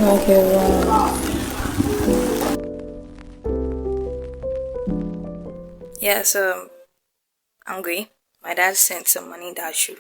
Okay, wow. Yeah, so I'm hungry. My dad sent some money that should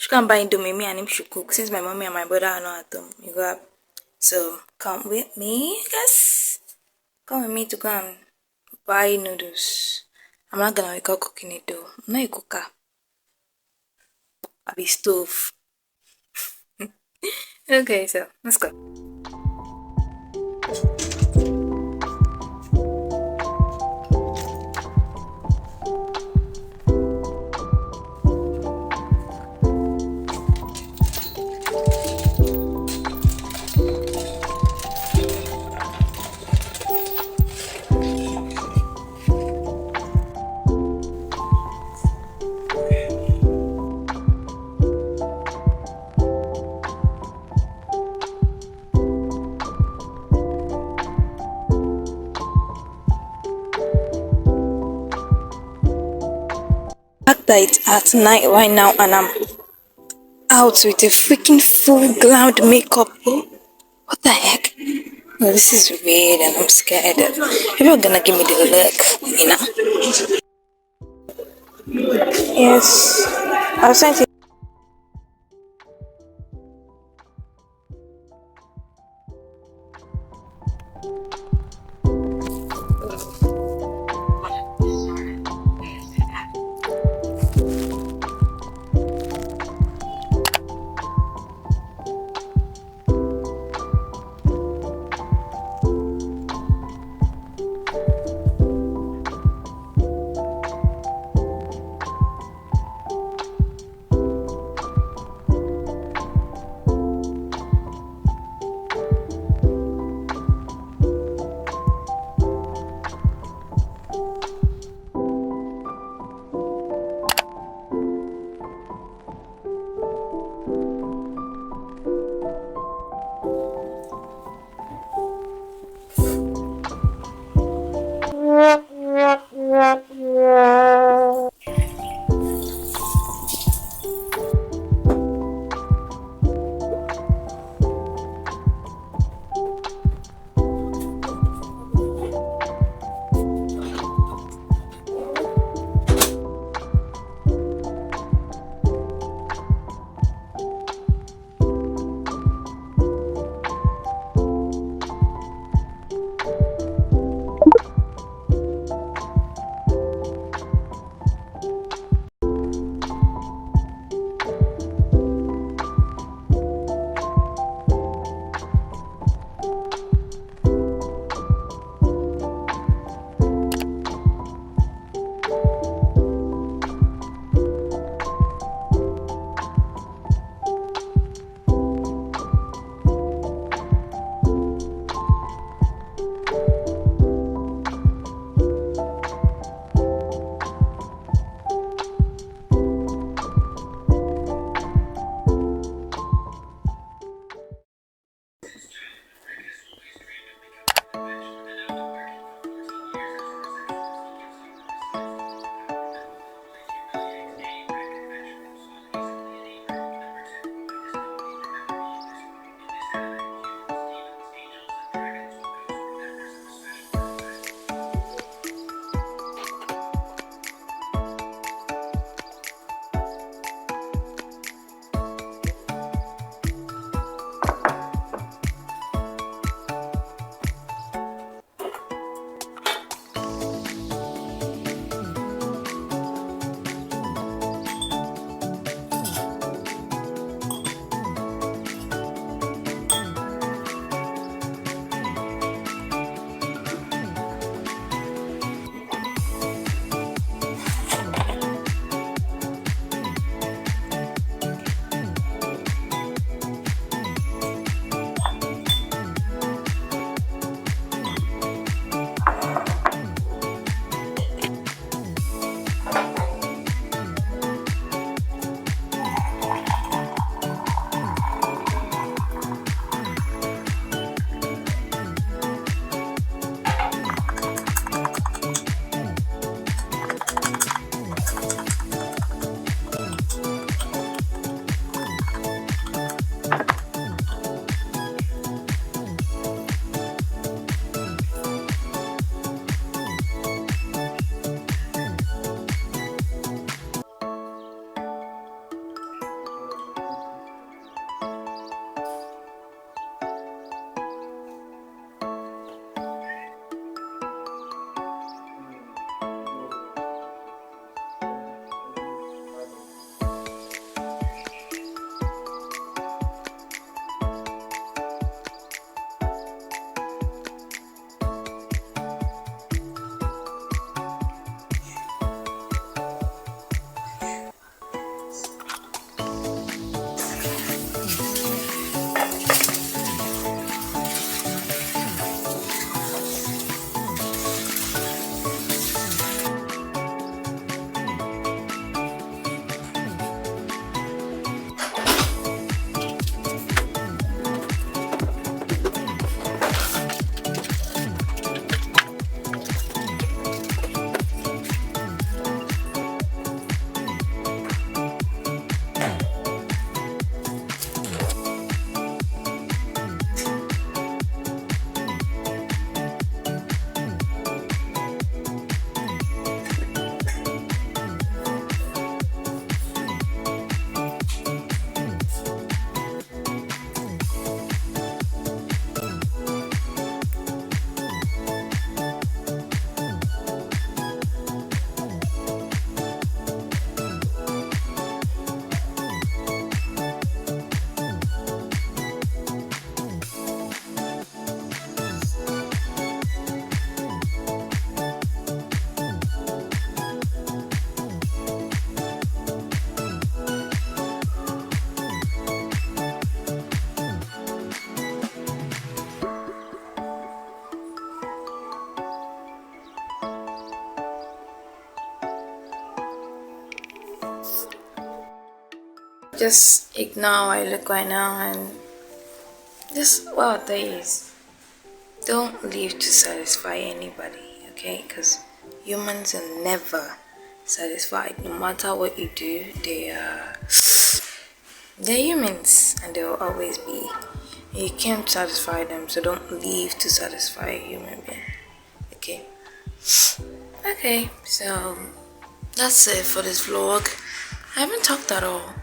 come buy Indomie. Me and him should cook since my mommy and my brother are not at home. You go up. So come with me, I guess. Come with me to go and buy noodles. I'm not gonna wake up cooking it though. I'm not a cooker. I'll be stove. Okay, so let's go. Fact that it's at night right now and I'm out with a freaking full glammed makeup. Oh, what the heck? Oh, this is weird and I'm scared. People are gonna give me the look, you know? Yes. I was trying to. just ignore how I look right now and just, well, there is. Don't live to satisfy anybody, okay? Because humans are never satisfied. No matter what you do, they're humans and they will always be. You can't satisfy them, so don't live to satisfy a human being. Okay, so that's it for this vlog. I haven't talked at all.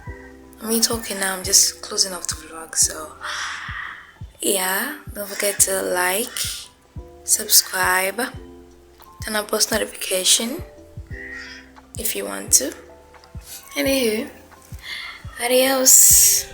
Me talking now, I'm just closing off the vlog. So yeah, don't forget to like, subscribe, turn on post notification if you want to. Anywho, adios.